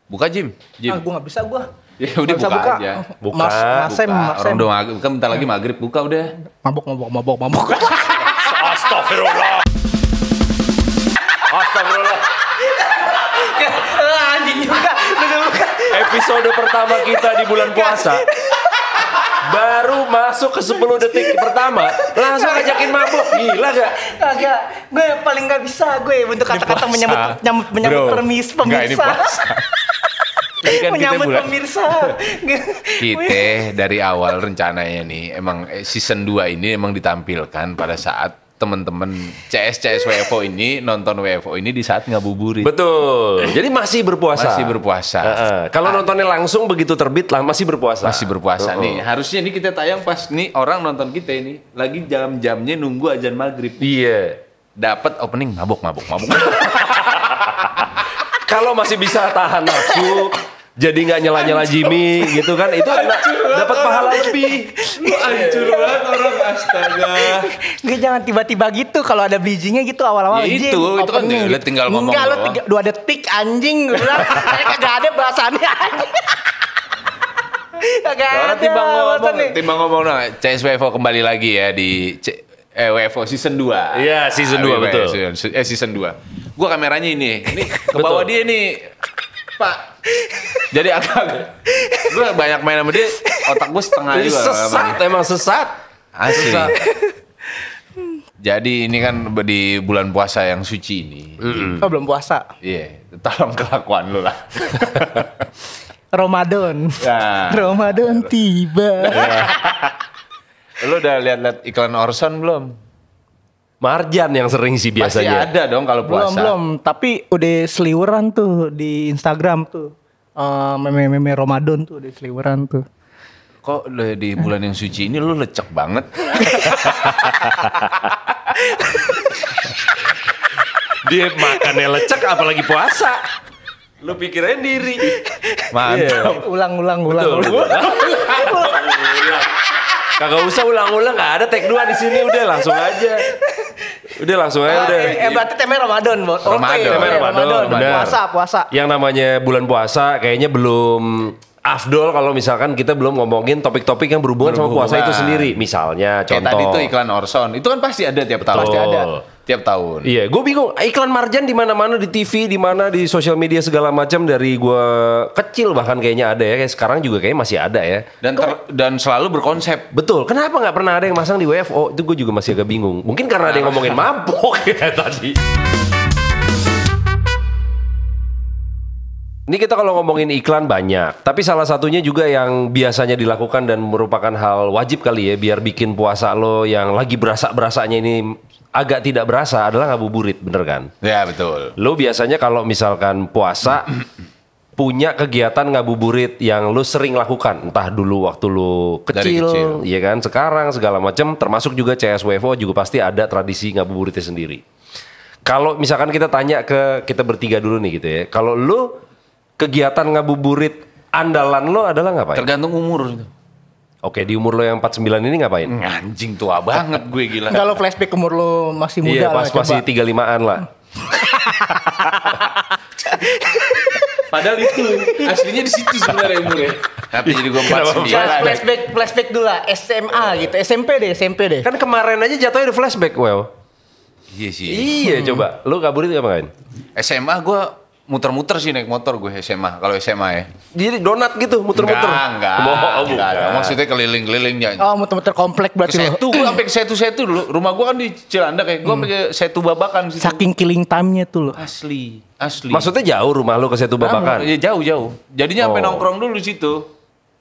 Buka Jim. Ah, gue nggak bisa gue. Ya udah buka aja. Buka. Masem. Rondo maghrib, kan bentar lagi maghrib, buka udah. Mabok. Astagfirullah. Astagfirullah. Anjing juga. Episode pertama kita di bulan puasa. Baru masuk ke 10 detik pertama langsung ngajakin mabuk. Gila gak? Agak, gue paling nggak bisa gue bentuk kata-kata menyambut pemirsa. Enggak, ini puasa. Jadi kan Menyambut kita pemirsa. kita dari awal rencananya nih emang season 2 ini emang ditampilkan pada saat teman-teman CS WFO ini nonton WFO ini di saat ngabuburit. Betul. Jadi masih berpuasa. Masih berpuasa. Kalau nontonnya langsung begitu terbit lah masih berpuasa. Masih berpuasa nih. Harusnya nih kita tayang pas nih orang nonton kita ini lagi jam-jamnya nunggu azan maghrib. Iya. Dapat opening mabuk. Kalau masih bisa tahan nafsu, jadi nggak nyela-nyela Jimmy gitu kan, itu dapat pahala lebih. Lu hancur banget orang, astaga. Gue jangan tiba-tiba gitu kalau ada bridgingnya gitu awal-awal. Ya Jim, itu kan opening lu tinggal ngomong enggak, doang. lu 2 detik anjing. Gue bilang, kagak ada bahasannya anjing. Kagak ada Timbang ngomong nah, CSWFO kembali lagi ya di WFO season 2. Iya, season 2 betul. Season 2. Gua kameranya ini ke bawah dia nih. Pak. Jadi agak gue banyak main sama dia, otak gue setengah Jadi juga. emang sesat. Asli. Jadi ini kan di bulan puasa yang suci ini. Oh, belum puasa. Iya, tolong kelakuan lu lah. Ramadan. Ya. Ramadan tiba. Lu udah lihat iklan Orson belum? Marjan yang sering sih Pasti biasanya. ada dong kalau puasa. Belum. Tapi udah seliweran tuh di Instagram tuh. Meme Ramadan tuh udah seliweran tuh. Kok di bulan yang suci ini lu lecek banget? Dia makannya lecek apalagi puasa. Lu pikirin diri. Mantap. Ulang. Kagak usah ulang-ulang, nggak ada take 2 di sini, udah langsung aja. Udah. Berarti temanya Ramadan, Bos. Ramadan. Temanya Ramadan. Benar. Puasa. Yang namanya bulan puasa kayaknya belum afdol kalau misalkan kita belum ngomongin topik-topik yang berhubungan sama puasa itu sendiri. Misalnya Kayak contoh. tadi tuh iklan Orson, itu kan pasti ada tiap tahun. Pasti ada. Tiap tahun. Iya, gue bingung. Iklan Marjan di mana-mana, di TV, di mana, di sosial media segala macam dari gue kecil bahkan kayaknya ada ya. Kayak sekarang juga kayaknya masih ada ya. Dan selalu berkonsep. Betul. Kenapa nggak pernah ada yang masang di WFO? Itu gue juga masih agak bingung. Mungkin karena ada yang ngomongin mabok ya tadi. Ini kita kalau ngomongin iklan banyak, tapi salah satunya juga yang biasanya dilakukan dan merupakan hal wajib kali ya, biar bikin puasa lo yang lagi berasa-berasanya ini agak tidak berasa adalah ngabuburit, bener kan? Ya betul. Lo biasanya kalau misalkan puasa punya kegiatan ngabuburit yang lo sering lakukan, entah dulu waktu lo kecil, ya kan? Sekarang segala macam, termasuk juga CSWFO juga pasti ada tradisi ngabuburitnya sendiri. Kalau misalkan kita tanya ke kita bertiga dulu nih gitu ya, kalau lo kegiatan ngabuburit andalan lo adalah ngapain? Tergantung umur. Oke, di umur lo yang 49 ini ngapain? Anjing tua banget gue gila. Kalau flashback umur lo masih muda Iya, pas lah, masih 35-an lah. Padahal itu aslinya di situ sebenarnya umurnya. Tapi jadi gue 49. Flashback dulu lah, SMA gitu, SMP deh. Kan kemarin aja jatuhnya di flashback, well. Iya sih. Iya, coba. Lo ngabuburit ngapain? SMA gue muter-muter sih naik motor gue SMA. Kalau SMA ya. Jadi donat gitu, muter-muter. Enggak. Maksudnya keliling-keliling ya. Oh, muter-muter komplek berarti lo. Gue sampai ke Setu dulu. Rumah gue kan di Cilandak kayak gue sampai ke Setu Babakan situ. Saking killing time-nya tuh lo. Asli. Maksudnya jauh rumah lo ke Setu Babakan? Iya jauh. Jadinya sampai nongkrong dulu di situ.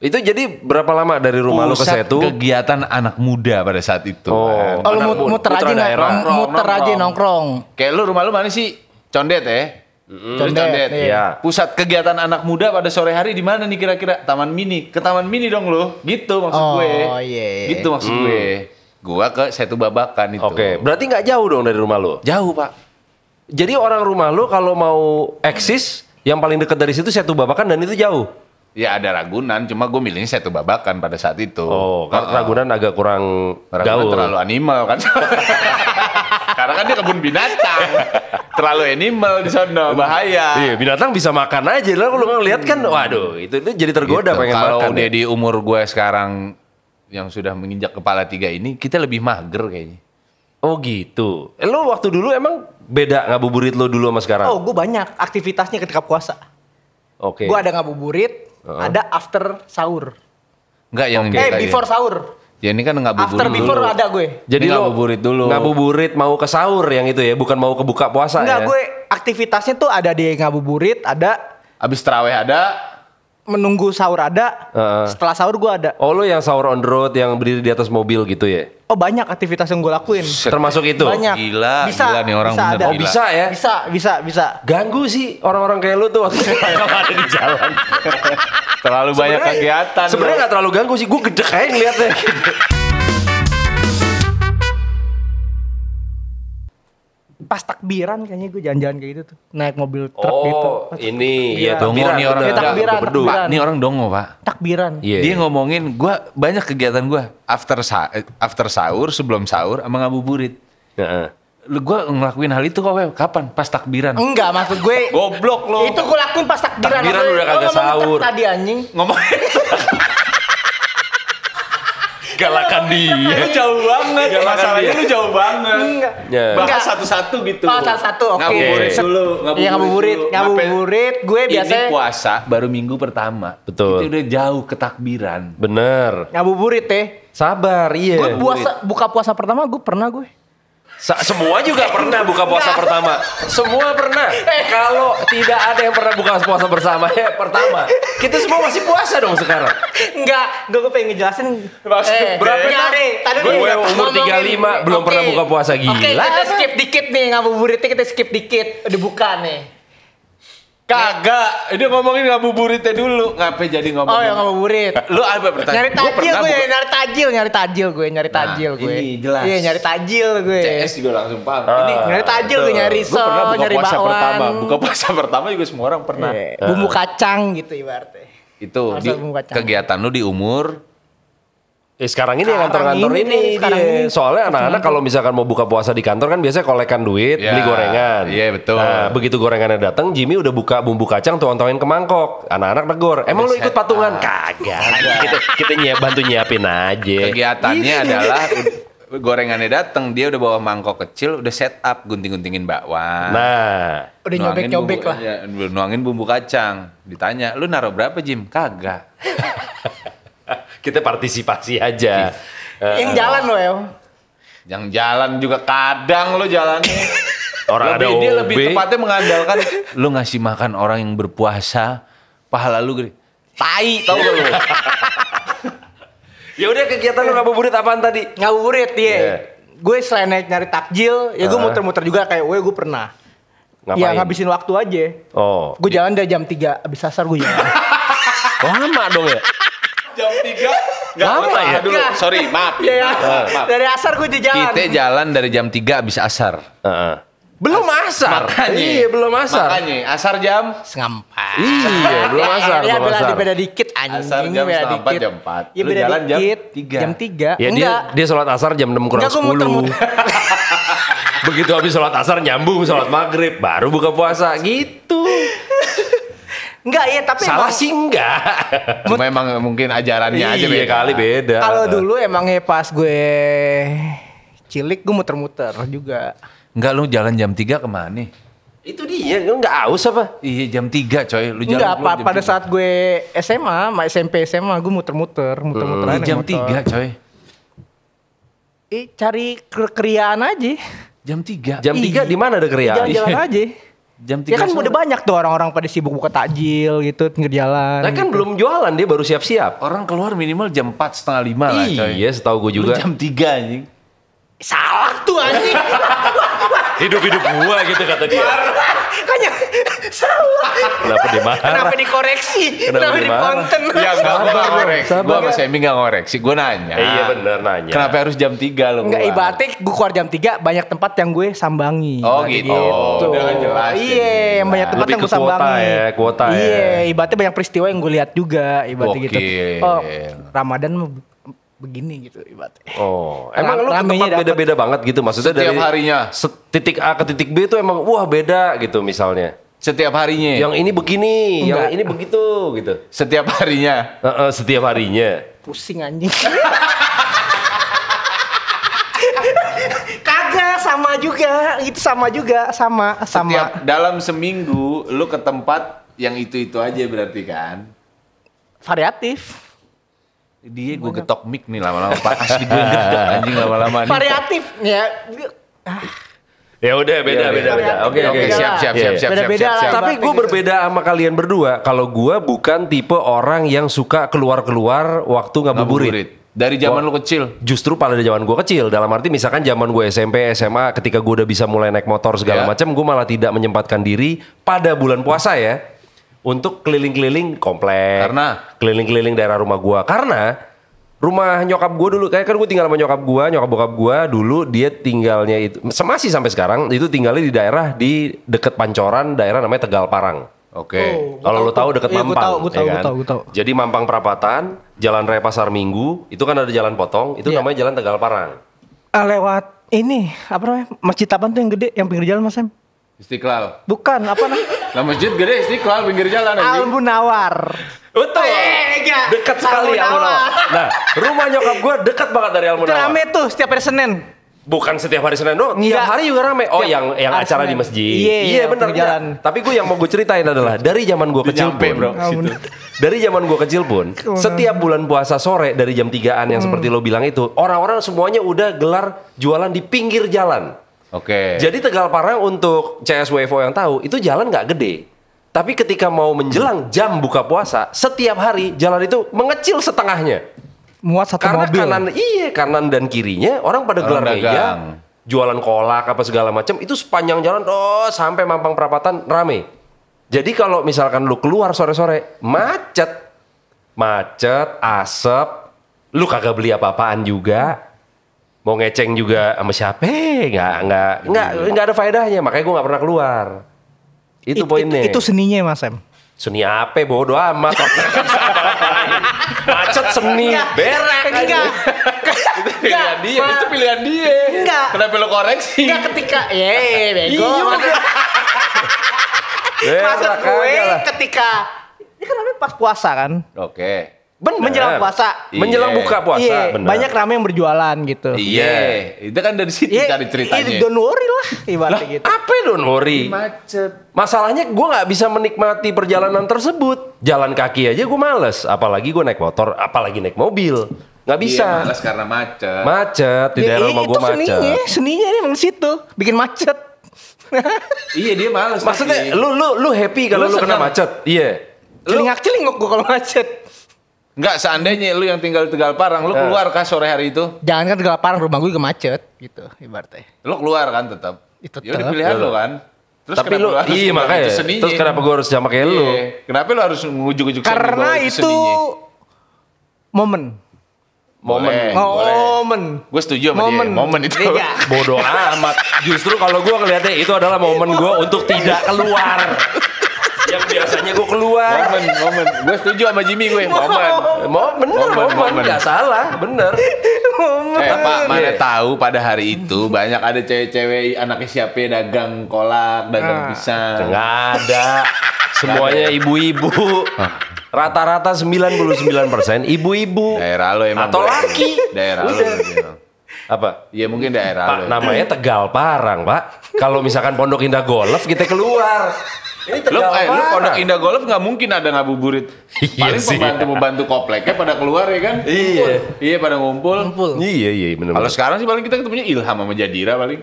Itu jadi berapa lama dari rumah lo ke Setu? Kegiatan anak muda pada saat itu. Oh, Oh, lo muter aja nongkrong. Kayak rumah lu mana sih? Condet ya? Condet. Iya. Pusat kegiatan anak muda pada sore hari di mana nih kira-kira? Taman Mini. Ke Taman Mini dong lo. Gitu maksud gue. Oh iya. Gitu maksud gue. Gua ke Setu Babakan itu. Oke, berarti nggak jauh dong dari rumah lo? Jauh, Pak. Jadi orang rumah lo kalau mau eksis, yang paling dekat dari situ Setu Babakan dan itu jauh? Ya ada Ragunan, cuma gue milihnya Setu Babakan pada saat itu. Oh, karena Ragunan agak kurang Ragunan gaul. terlalu animal kan. Karena kan dia kebun binatang. Terlalu animal di sana, bahaya. Iya, binatang bisa makan aja lah. Kalau ngeliat kan, waduh, itu jadi tergoda Gitu. pengen Kalau makan. udah Ya. di umur gue sekarang yang sudah menginjak kepala 3 ini, kita lebih mager kayaknya. Oh gitu. Lo waktu dulu emang beda ngabuburit lo dulu sama sekarang? Oh, gue banyak aktivitasnya ketika puasa. Oke. Gue ada ngabuburit, ada after sahur. Enggak yang kayak Before sahur. Ya ini kan ngabuburit After before dulu. ada gue. Jadi Ini lo ngabuburit dulu. Ngabuburit mau ke sahur yang itu ya, bukan mau ke buka puasa Enggak, ya? gue aktivitasnya tuh ada di ngabuburit, ada Abis terawih ada. menunggu sahur ada, setelah sahur gue ada. Oh lo yang sahur on the road yang berdiri di atas mobil gitu ya? Oh, banyak aktivitas yang gue lakuin. Termasuk itu? Banyak. Gila, gila nih orang bener, ada. Oh bisa ya? Bisa. Ganggu sih orang-orang kayak lu tuh waktu kalau ada di jalan. Terlalu banyak kegiatan. Sebenarnya nggak terlalu ganggu sih, gue gedek aja ngeliatnya. Pas takbiran kayaknya gue jalan-jalan kayak gitu tuh. Naik mobil truk gitu. Oh ini ya Dongo takbiran. nih orang. Ya, takbiran, Beduk. takbiran. Pak, nih orang dongo, Pak. Takbiran. Iya. Dia ngomongin, banyak kegiatan gue after sahur, sebelum sahur, sama ngabuburit. Heeh. Gue ngelakuin hal itu kok, Wew. Kapan? Pas takbiran. Enggak, maksud gue Goblok lo. itu gue lakuin pas takbiran. Takbiran Maksudnya, udah kagak lo ngomong sahur. Tadi anjing. Ngomongin. Galakan dia. Lu jauh banget. Masalahnya lu jauh banget. Enggak. Ya. Bahas Enggak. satu-satu gitu. Oh, satu-satu, oke. Ngabuburit dulu. Iya, ngabuburit. dulu. Ngabuburit, gue Ini biasanya puasa baru minggu pertama. Betul. Itu udah jauh ke takbiran. Bener. ngabuburit teh. Sabar, iya. Gue buka puasa pertama gue pernah gue. Semua juga pernah buka puasa pertama. Semua pernah. Kalau tidak ada yang pernah buka puasa bersama ya pertama. Kita semua masih puasa dong sekarang. Enggak, gue pengen ngejelasin. berapa nyari? Tadi Gue nih, umur ngomongin. 35 belum pernah buka puasa, gila. Oke, kita skip dikit nih ngabuburitnya, kita skip dikit. Udah buka nih. Kagak. Dia ngomongin ngabuburitnya dulu. Ngapain jadi ngomong? Oh, yang ngabuburit. Lu apa pertanyaan? Nyari tajil gue, nyari tajil gue. ini jelas. Iya, nyari tajil gue. CS juga langsung paham. Ini Nyari tajil gue, nyari gue pernah risol, buka nyari puasa bakwan. pertama. Buka puasa pertama juga semua orang pernah. Iya, bumbu kacang gitu ibaratnya. Itu Masa bumbu kacang. kegiatan lu di umur Sekarang ini Sekarang kantor-kantor ini, ini, sekarang dia. ini. Soalnya anak-anak kalau misalkan mau buka puasa di kantor kan biasanya kolekan duit, Ya, beli gorengan. iya, betul. Nah, begitu gorengannya datang, Jimmy udah buka bumbu kacang tuang-tuangin ke mangkok. Anak-anak negor, emang lu ikut patungan? Kagak. kita bantu nyiapin aja. kegiatannya adalah gorengannya datang, dia udah bawa mangkok kecil, udah set up gunting-guntingin bakwan. Nah, Udah Nuangin nyobek-nyobek bumbu- lah. iya, nuangin bumbu kacang. Ditanya, lu naruh berapa Jim? Kagak. kita partisipasi aja. Yang jalan loh ya. Yang jalan juga kadang lu jalannya. Orang ada Dia OB. lebih tepatnya mengandalkan lu ngasih makan orang yang berpuasa, pahala lu gede. Tai, tau gak lu? Ya udah kegiatan lu ngabuburit apaan tadi? Ngabuburit dia. Iya. Gue selain nyari takjil, ya gue muter-muter juga kayak gue pernah. Ngapain? Ya ngabisin waktu aja. Oh, Gue jalan dari jam 3 abis asar gue jalan. lama dong ya? Jam 3 Lama ya? dulu. Sorry, maaf. Iya, Maaf. dari asar gue di jalan. Kita jalan dari jam 3 abis asar. Heeh. Belum asar. Makanya. Iya, belum asar. Makanya, asar jam Setengah 4. Iya, belum asar, Ya belum asar. beda dikit anjing. Asar jam beda setengah 4, dikit. jam 4. Ya Lu beda jalan jam dikit. 3. Jam 3. Ya dia sholat asar jam 6 kurang Enggak, gue 10. muter-muter. Begitu habis sholat asar nyambung sholat maghrib baru buka puasa gitu. Enggak ya, tapi Salah emang sih enggak. Cuma emang mungkin ajarannya aja Iya beda. kali beda. kalau dulu emangnya pas gue cilik gue muter-muter juga. Enggak, lu jalan jam 3 kemana? Itu dia enggak aus apa? Iya, jam 3 coy. Lu jalan Enggak, dulu jam pada 3. saat gue SMA, SMP SMA gue muter-muter Iya, aja jam naik motor. 3 coy. Cari keriaan aja. Jam 3. Jam 3 di mana ada keriaan? Jalan-jalan aja. Jam 3 Ya kan udah banyak tuh orang-orang pada sibuk buka takjil gitu, pinggir jalan. Nah kan belum jualan dia baru siap-siap. Orang keluar minimal jam 4, setengah 5 lah coy. Iya, setahu gue Lu juga. jam 3 anjing. Salah tuh anjing. Hidup-hidup gua gitu kata dia. Kayaknya salah. Kenapa dia marah? Kenapa dikoreksi? Kenapa Kenapa dia di marah? konten? Ya enggak, gua Sabar, nggak ngoreksi. sabar. Gua sama Semi enggak ngoreksi. Gua nanya. Iya bener nanya. Kenapa harus jam 3 lu Enggak, keluar? ibaratnya gue keluar jam 3 banyak tempat yang gue sambangi. Oh, Ibaratnya gitu. Udah jelas Iya, jadi. yang banyak tempat Lebih yang ke gue sambangi. kuota ya, kuota ya. Iya, ibaratnya banyak peristiwa yang gue lihat juga, ibaratnya gitu. Gokil. Oh, Ramadan mah begini gitu ibaratnya. Oh, emang lu ke Ramenya tempat dapet. beda-beda banget gitu maksudnya Setiap dari harinya. titik A ke titik B itu emang wah beda gitu misalnya. Setiap harinya. Yang ini begini, yang Enggak. ini begitu gitu. Setiap harinya. Setiap harinya. Pusing anjing. Kagak sama juga, itu sama juga, sama. Setiap dalam seminggu lu ke tempat yang itu aja berarti kan. Variatif. Dia gue getok mic nih lama-lama Pak. Asli gue getok anjing lama-lama nih. Variatif ya. Ya udah beda. Oke. Siap. Beda-beda lah. Tapi gue berbeda sama kalian berdua. Kalau gue bukan tipe orang yang suka keluar-keluar waktu ngabuburit. Dari zaman lu kecil. Justru pada zaman gue kecil. Dalam arti misalkan zaman gue SMP, SMA, ketika gue udah bisa mulai naik motor segala Ya. macam, gue malah tidak menyempatkan diri pada bulan puasa ya untuk keliling-keliling komplek, Karena? keliling-keliling daerah rumah gue. Karena rumah nyokap gue dulu, kayak kan gue tinggal sama nyokap bokap gue dulu, dia tinggalnya itu masih sampai sekarang itu tinggalnya di daerah di deket Pancoran, daerah namanya Tegal Parang. Oke. Kalau lo tahu deket Iya, Mampang, gue tahu. Jadi Mampang Perapatan, Jalan Raya Pasar Minggu, itu kan ada jalan potong, itu Iya. namanya Jalan Tegal Parang. Lewat ini apa namanya? Masjid apa tuh yang gede yang pinggir jalan Mas Sam? Istiqlal. Bukan, apa namanya? Lah masjid gede Istiqlal pinggir jalan Al anjing. Munawar. Betul. enggak. Dekat sekali Al Al Munawar. Munawar. Nah, rumah nyokap gue dekat banget dari Al Itu Munawar. rame tuh setiap hari Senin. Bukan setiap hari Senin doang, tiap Enggak. hari juga rame. Oh, Tiap yang hari acara Senin. di masjid. Iya, benar. pinggir jalan. Tapi gue yang mau gue ceritain adalah dari zaman gue kecil Nyampe, pun, bro. Situ. dari zaman gue kecil pun, setiap bulan puasa sore dari jam 3-an yang seperti lo bilang itu, orang-orang semuanya udah gelar jualan di pinggir jalan. Oke. Jadi Tegal Parang untuk CSWFO yang tahu itu jalan nggak gede. Tapi ketika mau menjelang jam buka puasa, setiap hari jalan itu mengecil setengahnya. Muat satu Karena mobil. kanan dan kirinya orang pada Orang gelar meja, dagang. jualan kolak apa segala macam itu sepanjang jalan sampai Mampang Perapatan rame. Jadi kalau misalkan lu keluar sore-sore macet, asap, lu kagak beli apa-apaan juga. Mau ngeceng juga sama siapa? Nggak ada faedahnya. Makanya gue nggak pernah keluar. Itu poinnya. Itu seninya Mas Sam. Seni apa? Bodoh amat. Macet seni. Berak aja. Pilihan dia, itu pilihan dia. Enggak. Kenapa lo koreksi? Enggak ketika bego. Iya. Maksud Berak gue aja lah. ketika ini kan namanya pas puasa kan. Oke. Bener. Menjelang puasa. Menjelang Iya. buka puasa. Iya, bener. banyak rame yang berjualan gitu. Iya. Itu kan dari situ Iya, cari ceritanya. Don't worry lah Lah, ibaratnya gitu. apa don't worry? Macet. Masalahnya gue nggak bisa menikmati perjalanan tersebut. Jalan kaki aja gue males. Apalagi gue naik motor, apalagi naik mobil. Nggak bisa. Iya, malas karena macet. Macet, di daerah rumah gue macet. Seninya ini emang situ, bikin macet. Iya dia malas. Maksudnya tapi. lu happy kalau lu kena senang. macet? Iya. Celingak-celingok gue kalau macet. Enggak, seandainya lu yang tinggal di Tegal Parang, lu keluar kah sore hari itu? Jangan kan Tegal Parang, rumah gue juga macet gitu ibaratnya. Lu keluar kan tetap. Itu Ya udah tetap. pilihan lu kan. Terus Tapi kenapa lu, harus iya bilang makanya. itu seninya? Terus kenapa gue harus sama kayak lu? Iya. Kenapa lu harus ngujuk-ngujuk Karena itu momen. Boleh. Momen. Gue setuju sama dia. Momen itu. Iya. Bodoh amat. Justru kalau gue ngeliatnya itu adalah momen gue untuk tidak keluar. Yang biasanya gue keluar. Momen. Gue setuju sama Jimmy gue. Momen. Momen. Gak salah, bener. Pak, mana Iya. tahu pada hari itu banyak ada cewek-cewek anaknya siapa dagang kolak, dagang pisang. Nggak ada. Semuanya ibu-ibu. Rata-rata 99% ibu-ibu. Daerah lo emang. Atau gue. laki. Daerah lo. Udah. gitu. Apa? Iya mungkin daerah Pak, lo. namanya Tegal Parang, Pak. Kalau misalkan Pondok Indah Golf, kita keluar. Ini Lu Parang. Pondok Indah Golf nggak mungkin ada ngabuburit. Iya Paling sih. pembantu kompleknya pada keluar ya kan? Iya. Iya pada ngumpul. Iya, bener. Kalau sekarang sih paling kita ketemunya Ilham sama Jadira paling.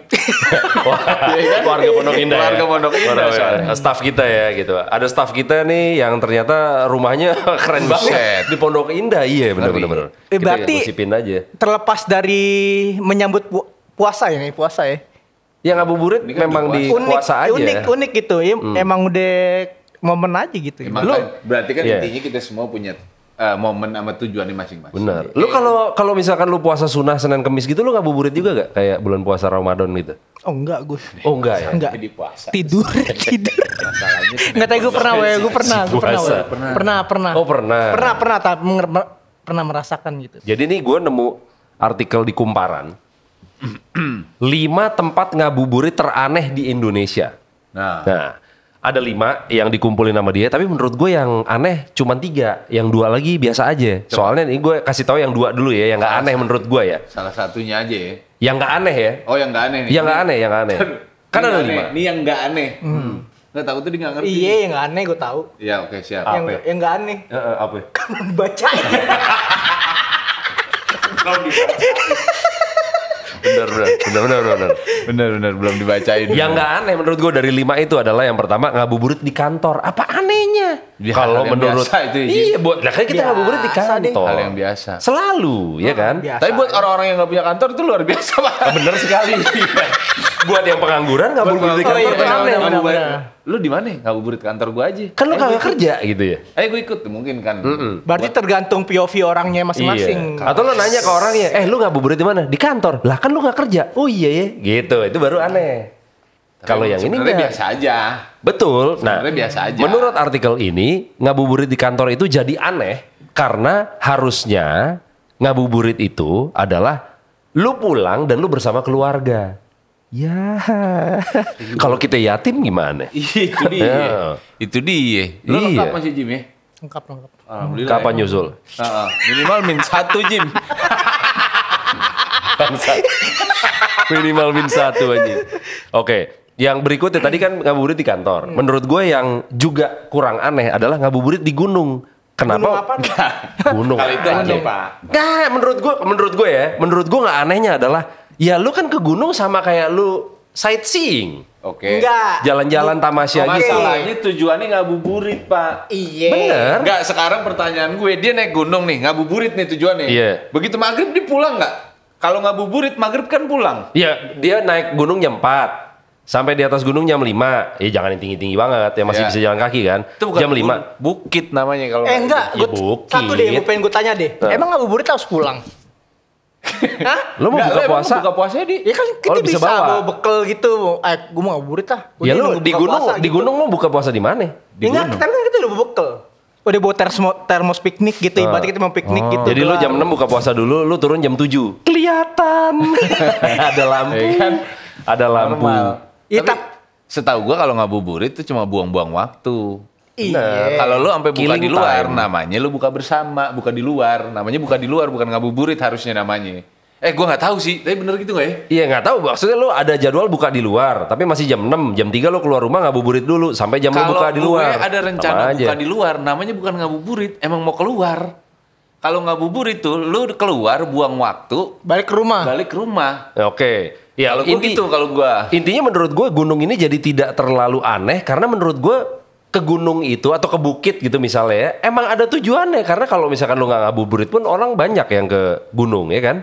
Iya kan? Keluarga Pondok Indah. Keluarga Pondok Indah soalnya. Staff kita ya gitu. Ada staff kita nih yang ternyata rumahnya keren Buset. banget di Pondok Indah. Iya, Ngeri. bener. Berarti- Kita gosipin aja. Terlepas dari menyambut puasa ya, puasa ya. Yang ngabuburit Ini kan memang udah di Unik, puasa aja. unik gitu. Ya, emang udah momen aja gitu. Emang kan, berarti kan Iya. intinya kita semua punya momen sama tujuannya masing-masing. Bener. Lu kalau misalkan lu puasa sunnah Senin Kemis gitu lu ngabuburit juga gak? Kayak bulan puasa Ramadan gitu? Oh enggak gue. Oh enggak ya? Enggak. Di puasa. Tidur. Masalahnya Enggak tahu gue pernah, gue pernah. Puasa. Pernah. Oh, pernah. Pernah, tapi pernah merasakan gitu. Jadi nih gue nemu artikel di Kumparan. 5 tempat ngabuburit teraneh di Indonesia. Nah, Ada 5 yang dikumpulin sama dia, tapi menurut gue yang aneh cuma 3, yang 2 lagi biasa aja. Soalnya nih gue kasih tahu yang 2 dulu ya, yang nggak aneh menurut gue ya. salah satunya aja ya. Yang nggak aneh ya. Oh, yang nggak aneh nih. Yang nggak aneh, yang nggak aneh. Kan Ini ada aneh. 5. Ini yang nggak aneh. Nggak tahu tuh dia nggak ngerti. Iya, yang nggak aneh gue tahu. Iya, oke, siap. Yang nggak aneh. Apa? Kamu bacain. Bener. Bener, belum dibacain. Yang nggak aneh menurut gue dari 5 itu adalah yang pertama ngabuburit di kantor. Apa anehnya? Ya, Kalau hal yang menurut biasa itu ya, Jim. iya, buat lah kan kita Biasa ngabuburit di deh. kantor. Hal yang biasa. Selalu, ya kan? Biasa. Tapi buat orang-orang yang nggak punya kantor itu luar biasa, Pak. Bener sekali. Buat yang pengangguran ngabuburit di Oh, kantor iya, tuh aneh. benar. Lu di mana? Ngabuburit kantor gua aja. Kan lu kagak kerja gitu ya? Gue ikut mungkin kan. Berarti tergantung POV orangnya masing-masing. Iya. Atau lu nanya ke orangnya, lu ngabuburit di mana? Di kantor. Lah kan lu nggak kerja. Oh iya ya, gitu. Itu baru aneh. Kalau yang ini sebenarnya enggak. biasa aja. Betul. Nah, Sebenarnya biasa aja. menurut artikel ini, ngabuburit di kantor itu jadi aneh karena harusnya ngabuburit itu adalah lu pulang dan lu bersama keluarga. Ya, kalau kita yatim gimana? Itu dia. Ya. Itu dia. Lu Iya. lengkap masih Jim ya? Lengkap. Alhamdulillah. Kapan ya. nyusul? Minimal -1 Jim. Minimal -1 aja. Oke, yang berikutnya tadi kan ngabuburit di kantor. Menurut gue yang juga kurang aneh adalah ngabuburit di gunung. Kenapa? Gunung apa? Gunung. Kalau itu aja. aneh, Pak. Nggak, menurut gue nggak anehnya adalah ya lu kan ke gunung sama kayak lu sightseeing, Oke. Enggak. jalan-jalan tamasya gitu. Masalahnya tujuannya ngabuburit, Pak. Iya. Bener. Enggak, sekarang pertanyaan gue, dia naik gunung nih, ngabuburit nih tujuannya. Iya. Begitu maghrib dia pulang nggak? Kalau ngabuburit maghrib kan pulang. Ya, dia naik gunung jam 4. Sampai di atas gunung jam 5. Ya jangan yang tinggi-tinggi banget, ya masih Iya. bisa jalan kaki kan. Itu bukan Jam 5. Bukit namanya kalau. Enggak, Ya, satu bukit. deh, gue pengen gue tanya deh. Nah. Emang ngabuburit harus pulang? Hah? Lu mau Nggak, buka emang puasa? Buka puasanya di. Ya kan kita Oh, lu bisa bisa bawa. bawa bekal gitu. Gue mau ngabuburit lah. Gua Ya nih lu nunggu di buka gunung, puasa di gitu. gunung mau buka puasa di mana? Di Enggak, gunung. kan kita udah bawa bekal. Udah bawa termos piknik gitu. Ibaratnya kita mau piknik gitu. Jadi lu jam 6 buka puasa dulu, lu turun jam 7. Kelihatan. Ada lampu. Ya kan? Ada lampu. Normal. Iya, Tapi setahu gua kalau ngabuburit itu cuma buang-buang waktu. Iya. Kalau lu sampai buka Killing di luar, time. namanya lu buka bersama, buka di luar. Namanya buka di luar, bukan ngabuburit harusnya namanya. Gua nggak tahu sih, tapi bener gitu nggak ya? Iya nggak tahu, maksudnya lu ada jadwal buka di luar, tapi masih jam 6, jam 3 lu keluar rumah ngabuburit dulu sampai jam lu buka di luar. Kalau gue ada rencana Sama buka aja. di luar, namanya bukan ngabuburit, emang mau keluar. Kalau ngabuburit tuh, lu keluar buang waktu, Balik ke rumah. balik ke rumah. Oke. Ya Kalau gue gitu, kalau gua. Intinya menurut gue gunung ini jadi tidak terlalu aneh karena menurut gue ke gunung itu atau ke bukit gitu misalnya ya, emang ada tujuannya karena kalau misalkan lu nggak ngabuburit pun orang banyak yang ke gunung ya kan,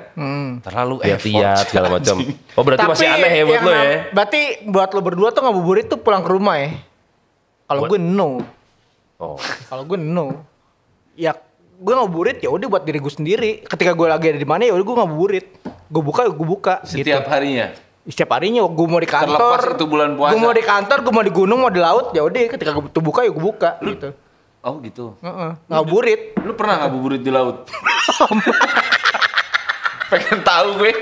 Terlalu lihat segala macam. Oh berarti Tapi masih aneh ya buat yang lo ya? Berarti buat lo berdua tuh ngabuburit tuh pulang ke rumah ya? Kalau gue no. Oh. Kalau gue no. Ya gue ngabuburit ya udah buat diri gue sendiri. Ketika gue lagi ada di mana ya udah gue ngabuburit. Gue buka ya gue buka. Setiap harinya. Setiap harinya gue mau di kantor. Terlepas itu bulan puasa. Gue mau di kantor, gue mau di gunung, mau di laut ya udah. Ketika gue buka ya gue buka. Gitu. Oh gitu. Ngabuburit. Lu pernah ngabuburit di laut? Pengen tahu gue.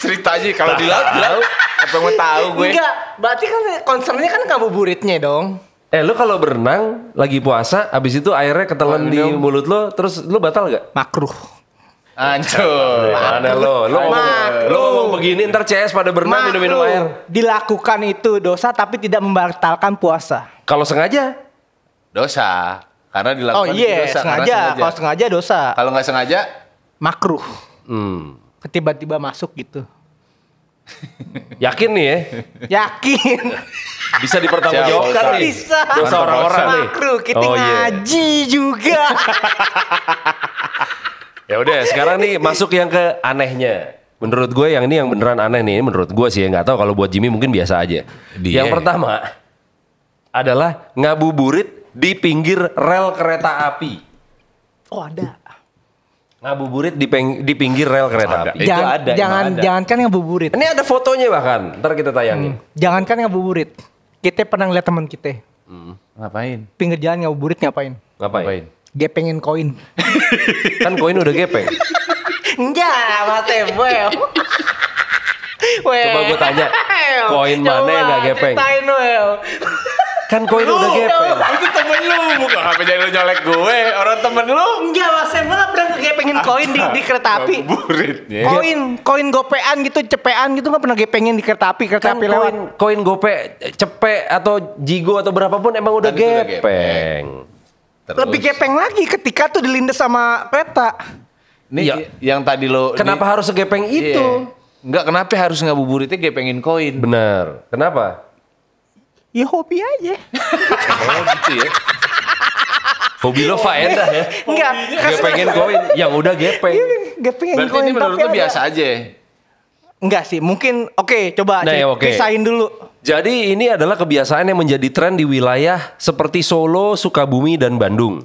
Cerita aja kalau di laut. Apa yang mau tahu gue? Enggak, berarti kan concernnya kan ngabuburitnya dong. Lu kalau berenang lagi puasa, abis itu airnya ketelan di mulut lo, terus lo batal gak? Makruh. Ancur. Mana lo? Lo ngomong begini ntar CS pada berenang minum-minum air. Dilakukan itu dosa tapi tidak membatalkan puasa. Kalau sengaja? Dosa. Karena dilakukan Oh iya, itu dosa. Karena sengaja. Kalau sengaja dosa. Kalau nggak sengaja, Makruh. Tiba-tiba masuk gitu. Yakin nih ya? Yakin. Bisa dipertanggungjawabkan Siapa? nih. Bisa. Dosa orang-orang nih. Makruh. Kita Oh, iya. ngaji juga. Ya udah, sekarang nih masuk yang ke anehnya. Menurut gue yang ini yang beneran aneh nih, menurut gue sih ya nggak tahu kalau buat Jimmy mungkin biasa aja. Yang pertama adalah ngabuburit di pinggir rel kereta api. Oh ada. Ngabuburit di pinggir rel kereta api. Itu ada, emang ada. Jangankan ngabuburit. Ini ada fotonya bahkan, ntar kita tayangin. Jangankan ngabuburit. Kita pernah ngeliat teman kita. ngapain? Pinggir jalan ngabuburit ngapain? Ngapain? Gepengin koin. Kan koin udah gepeng. Enggak, mate, well. Coba gue tanya, koin mana yang gak gepeng? Ceritain, well. Kan koin udah gepeng. Itu temen lu, bukan apa jadi lu nyolek gue, orang temen lu. Enggak, Mas Em gak pernah ngegepengin koin di kereta api. Buritnya. Koin gopean gitu, cepean gitu gak pernah gepengin di kereta api Kan lewat. koin gope, cepek atau jigo atau berapapun emang udah Kan itu udah gepeng. Terus, Lebih gepeng lagi ketika tuh dilindas sama kereta. Nih Iya. yang tadi lo. Kenapa harus segepeng itu? Enggak, kenapa harus ngabuburitnya gepengin koin? Benar. Kenapa? Ya hobi aja. Oh gitu ya. Hobi lo faedah ya. Enggak, Gepengin koin yang udah gepeng. gepengin Berarti koin ini menurut tapi lo ada. biasa aja. Enggak sih, mungkin oke, coba Nah, ya, oke. pisahin dulu. Jadi ini adalah kebiasaan yang menjadi tren di wilayah seperti Solo, Sukabumi, dan Bandung.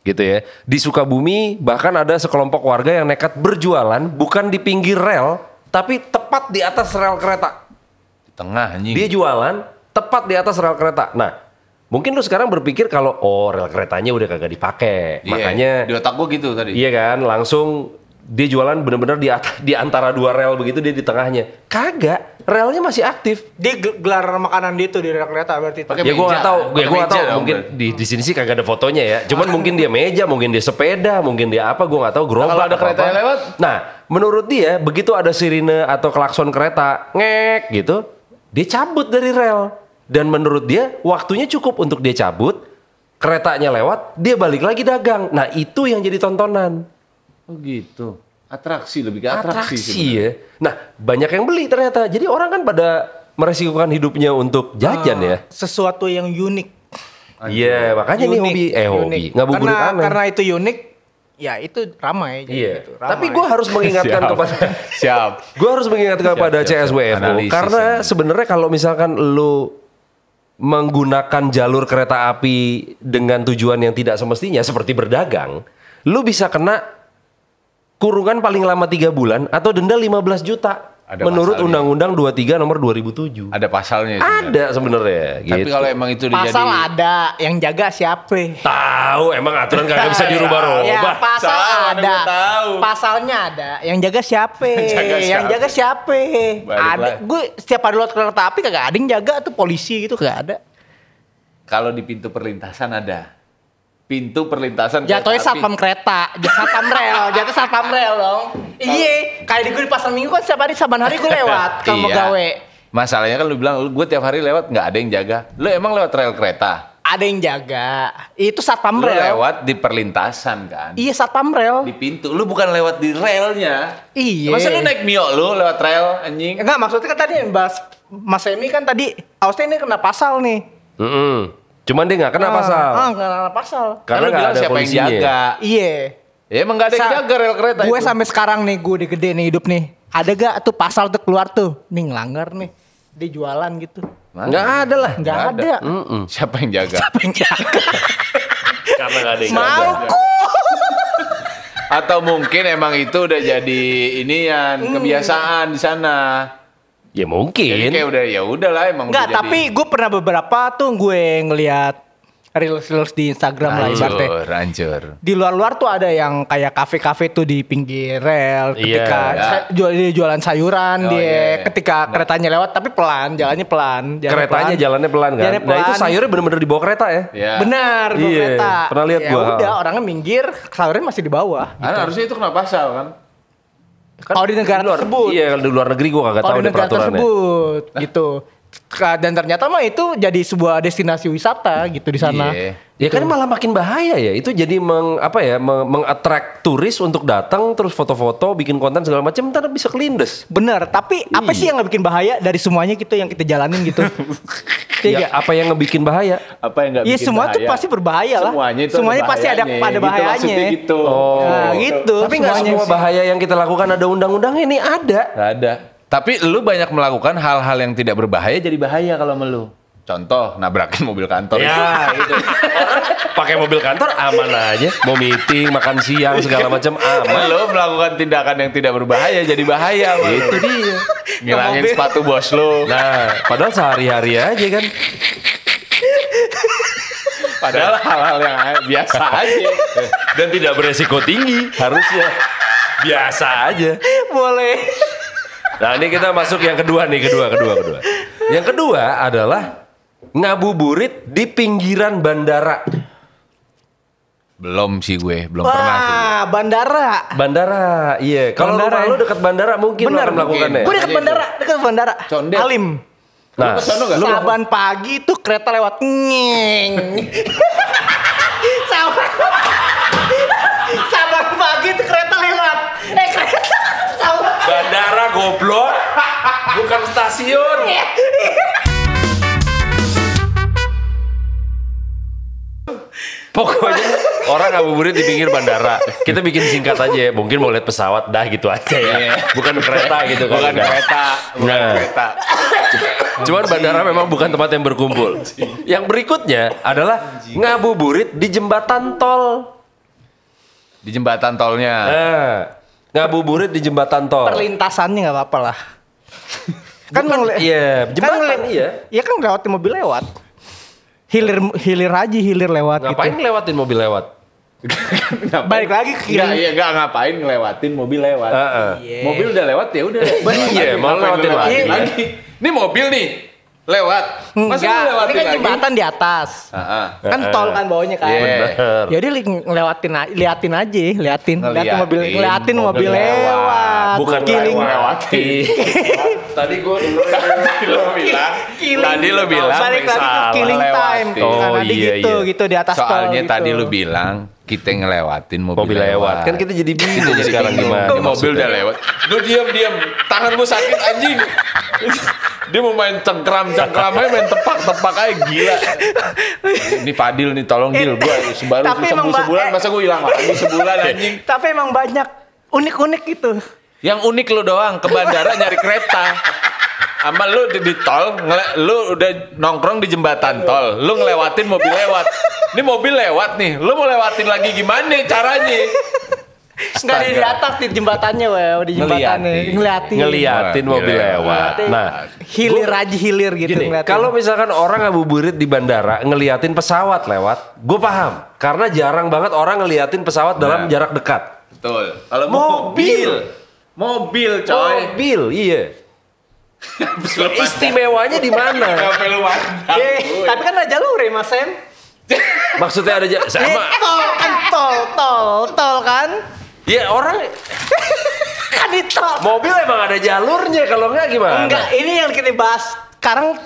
Gitu ya. Di Sukabumi bahkan ada sekelompok warga yang nekat berjualan bukan di pinggir rel, tapi tepat di atas rel kereta. Di tengah anjing. Dia jualan tepat di atas rel kereta. Nah, mungkin lu sekarang berpikir kalau rel keretanya udah kagak dipakai. Iya, Makanya di otak gua gitu tadi. iya kan, langsung dia jualan bener-bener di antara dua rel begitu, dia di tengahnya. Kagak, relnya masih aktif. Dia gelar makanan dia tuh di rel kereta berarti. Pakai Ya gue meja, nggak tahu, pakai meja dong, mungkin berarti. di sini sih kagak ada fotonya ya. Cuman mungkin dia meja, mungkin dia sepeda, mungkin dia apa, gue nggak tahu. Gerobak. Kalau ada atau kereta apa. yang lewat? Nah, menurut dia begitu ada sirine atau klakson kereta ngek gitu, dia cabut dari rel. Dan menurut dia waktunya cukup untuk dia cabut, keretanya lewat, dia balik lagi dagang. Nah itu yang jadi tontonan. Oh gitu. Atraksi, lebih ke atraksi. Atraksi ya. Nah banyak yang beli ternyata. Jadi orang kan pada meresikukan hidupnya untuk jajan ya. Sesuatu yang unik. Iya, makanya nih hobi, Unik. ngabuburit aneh. Karena itu unik, ya itu ramai. jadi Iya. gitu, ramai. Tapi gue harus mengingatkan kepada Siap. gue harus mengingatkan kepada siap. CSWFO Analisis karena ini. sebenarnya kalau misalkan lu menggunakan jalur kereta api dengan tujuan yang tidak semestinya seperti berdagang, lu bisa kena kurungan paling lama 3 bulan atau denda 15 juta. Ada Menurut pasalnya. Undang-Undang 23 nomor 2007. Ada pasalnya. sebenarnya. Ada sebenarnya Tapi gitu. kalau emang itu pasal dijadi ada, yang jaga siapa? Tahu emang aturan kagak bisa dirubah-rubah. Ya, pasal Salah, mana ada. gua tahu. Pasalnya ada. Yang jaga siapa? Jaga Yang siapa? jaga siapa? Balik Ada. lagi. Gue setiap hari lewat kereta api kagak ada yang jaga tuh, polisi gitu kagak ada. kalau di pintu perlintasan ada. Pintu perlintasan Jatuhnya kereta api. satpam kereta, satpam rel, jatuh satpam rel dong. Iya, kayak di gue di pasar Minggu kan setiap hari saban hari gue lewat kalau mau Iya. gawe. Masalahnya kan lu bilang gue tiap hari lewat nggak ada yang jaga. Lu emang lewat rel kereta. Ada yang jaga. Itu satpam Lu rel. lewat di perlintasan kan. Iya, satpam rel. Di pintu. Lu bukan lewat di relnya. Iya. Masa lu naik Mio lu lewat rel anjing? Enggak, maksudnya kan tadi yang bahas Mas Emi kan tadi Austin ini kena pasal nih. Cuman dia nggak kena pasal. Kena pasal. Karena Kan lu nggak bilang ada siapa yang polisinya. jaga. Iya. Ya emang gak ada yang jaga rel kereta Gue itu. sampai sekarang nih, gue udah gede nih hidup nih. Ada gak tuh pasal tuh keluar tuh? Nih ngelanggar nih. Dia jualan gitu. Mana? Nggak ada lah. Nggak ada. Siapa yang jaga? Apa yang jaga? Karena nggak ada yang Mau jaga. ku. Atau mungkin emang itu udah jadi inian kebiasaan di sana. Ya mungkin. Jadi kayak udah ya udahlah emang Enggak, udah tapi gue pernah beberapa tuh gue ngeliat reels di Instagram lah ibaratnya. hancur. Di luar-luar tuh ada yang kayak kafe-kafe tuh di pinggir rel ketika Iya. dia jualan sayuran, Oh, dia iya. ketika keretanya lewat tapi pelan, jalannya pelan. Keretanya jalannya pelan kan. Jalannya Nah itu pelan. sayurnya bener-bener di bawah kereta ya. Ya. Benar, bawa Iya, kereta. pernah lihat ya gua. udah, orangnya minggir, sayurnya masih di bawah. Kan harusnya itu kena pasal kan? Kalau di negara tersebut. Iya, di luar negeri gua kagak tahu Kalau di deh negara peraturannya. tersebut, gitu. Dan ternyata mah itu jadi sebuah destinasi wisata gitu di sana. Iya. Ya kan malah makin bahaya ya. Itu jadi meng-attract turis untuk datang terus foto-foto, bikin konten segala macam, ntar bisa kelindes. Bener, tapi apa sih yang nggak bikin bahaya dari semuanya gitu yang kita jalanin gitu? Ya, apa yang ngebikin bahaya? Apa yang nggak Iya bikin semua bahaya? tuh pasti berbahaya lah. Semuanya itu Semuanya pasti ada bahayanya. bahayanya. Gitu, maksudnya gitu. Nah, gitu. Tapi nggak semuanya semua sih. bahaya yang kita lakukan ada undang-undangnya, ini ada. Nggak ada. Tapi lu banyak melakukan hal-hal yang tidak berbahaya jadi bahaya kalau sama lu. Contoh, nabrakin mobil kantor. Ya, itu. Pakai mobil kantor aman aja. Mau meeting, makan siang segala macam aman. Lu melakukan tindakan yang tidak berbahaya jadi bahaya. sama lu. Itu dia. Ngilangin Mobil. sepatu bos lu. Nah, padahal sehari-hari aja kan. Padahal hal-hal yang biasa aja. Dan tidak beresiko tinggi, harusnya biasa aja. Boleh. Nah ini kita masuk yang kedua nih, kedua. Yang kedua adalah ngabuburit di pinggiran bandara. Belum sih gue, belum pernah sih. Wah, bandara. Iya. Kalau rumah lu dekat bandara mungkin lu Bener. akan melakukannya. Gue dekat bandara. Condet. Halim. Nah, Saban pagi tuh kereta lewat ngeng. Saban pagi tuh kereta lewat. bandara goblok, bukan stasiun. Pokoknya orang ngabuburit di pinggir bandara. Kita bikin singkat aja ya. Mungkin mau lihat pesawat dah gitu aja ya. Bukan kereta gitu kan. Bukan kereta. Cuman bandara memang bukan tempat yang berkumpul. Yang berikutnya adalah ngabuburit di jembatan tol. Di jembatan tolnya. Nah, ngabuburit di jembatan tol. Perlintasannya nggak apa-apa lah. Iya, jembatan iya. Iya kan lewatin mobil lewat. Hilir lewat. Ngapain gitu. ngelewatin mobil lewat? Balik lagi ke kiri. Enggak ngapain ngelewatin mobil lewat. Iya. Mobil udah lewat ya udah. Iya, mau lewatin lagi. Ini mobil nih lewat. Masa lu Enggak, ini lewatin kan lagi? jembatan di atas. Kan tol kan bawahnya kan. Iya. Bener. Jadi liatin Ngeliatin mobil mobil lewat. Bukan Killing. lewati. Tadi gue Tadi lo bilang balik lagi ke salah killing time. lewatin. Oh, Kan ada iya, gitu, iya. gitu di atas tol. Soalnya gitu. tadi lu bilang kita ngelewatin mobil lewat. Kan kita jadi bingung sekarang gimana. Ini mobil udah lewat. Lu diam. Tangan lu sakit anjing. Dia mau main cengkramnya main tepak aja gila. Ini Fadil nih tolong Dil gua baru Tapi emang sebulan masa gua hilang lagi sebulan anjing. Tapi emang banyak unik-unik gitu. Yang unik lu doang ke bandara nyari kereta. Sama lu di tol, lu udah nongkrong di jembatan tol, lu ngelewatin mobil lewat. Ini mobil lewat nih, lu mau lewatin lagi gimana caranya? Enggak di atas di jembatannya, di jembatannya. Ngeliatin mobil lewat. Nah, hilir gitu gini, ngeliatin. kalau misalkan orang ngabuburit di bandara ngeliatin pesawat lewat, gue paham. Karena jarang banget orang ngeliatin pesawat dalam jarak dekat. Betul. Kalau mobil Mobil, iya. Istimewanya di mana? Sampai lu Tapi kan ada jalur ya, Mas Sam. Maksudnya ada sama. Tol kan? Ya orang Kan di tol. mobil emang ada jalurnya, kalau enggak gimana? Enggak, ini yang kita bahas. Sekarang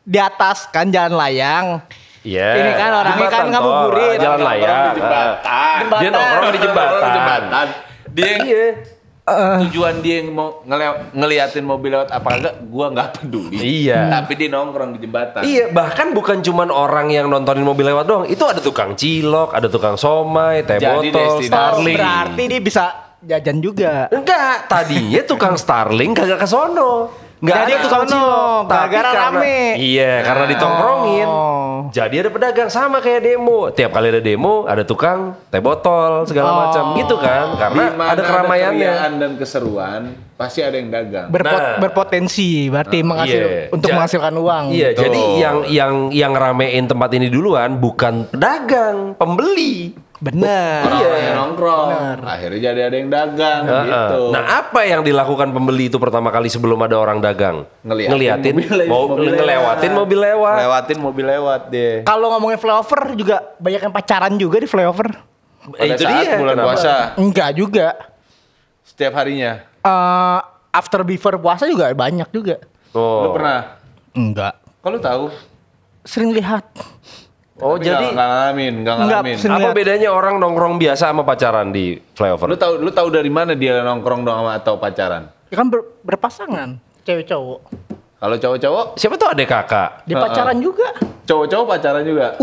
di atas kan jalan layang. Iya. Ini kan orangnya kan ngabuburit. Jalan layang. Dia nongkrong di jembatan. Dia tujuan dia yang mau ngeliatin mobil lewat apa enggak, gua nggak peduli. Iya. Tapi dia nongkrong di jembatan. Iya, bahkan bukan cuman orang yang nontonin mobil lewat doang. Itu ada tukang cilok, ada tukang somai, teh Jadi botol, destinasi. Starling. Berarti dia bisa jajan juga. Enggak, tadinya tukang Starling kagak ke sono. Enggak Jadi ada ke tukang sono, cilok. gara-gara rame. Iya, karena ditongkrongin. Oh. Jadi ada pedagang sama kayak demo. Tiap kali ada demo, ada tukang teh botol segala macam gitu kan. Karena Dimana ada keramaiannya. keriaan dan keseruan, pasti ada yang dagang. Berpotensi berarti untuk menghasilkan uang. Iya, Betul. jadi yang ramein tempat ini duluan bukan pedagang, pembeli. Bener. Orang-orang yang nongkrong, akhirnya jadi ada yang dagang gitu. Nah, apa yang dilakukan pembeli itu pertama kali sebelum ada orang dagang? Ngeliatin mobil ngelewatin mobil lewat. Lewatin mobil lewat deh. Kalau ngomongin flyover juga banyak yang pacaran juga di flyover. Pada Itu saat dia. bulan Kenapa? puasa, Enggak juga. setiap harinya. After before puasa juga banyak juga. Oh. Lu pernah? Enggak. Kok lu tahu? Sering lihat. Oh, Tapi jadi nggak ngalamin. Sering apa lihat. bedanya orang nongkrong biasa sama pacaran di flyover? Lu tahu dari mana dia nongkrong doang sama atau pacaran? Ya kan berpasangan, cewek cowok. Kalau cowok-cowok, Siapa tuh adek kakak? Dia pacaran juga. cowok-cowok pacaran juga.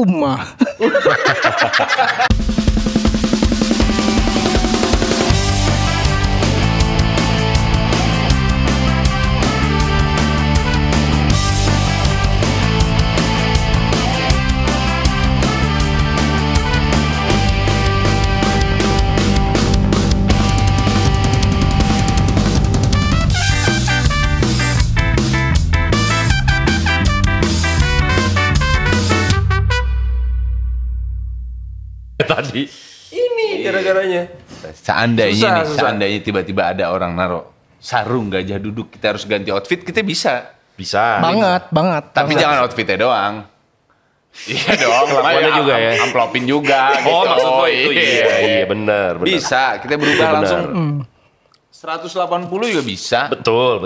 gara-garanya. Seandainya tiba-tiba ada orang naruh sarung gajah duduk, kita harus ganti outfit, kita bisa. Bisa. Banget. Tapi jangan outfitnya doang. Iya dong. Kelakuannya juga ya. Amplopin juga gitu. Oh, maksud lo itu. Iya, benar. Bisa, kita berubah Benar. langsung 180 juga bisa. Betul.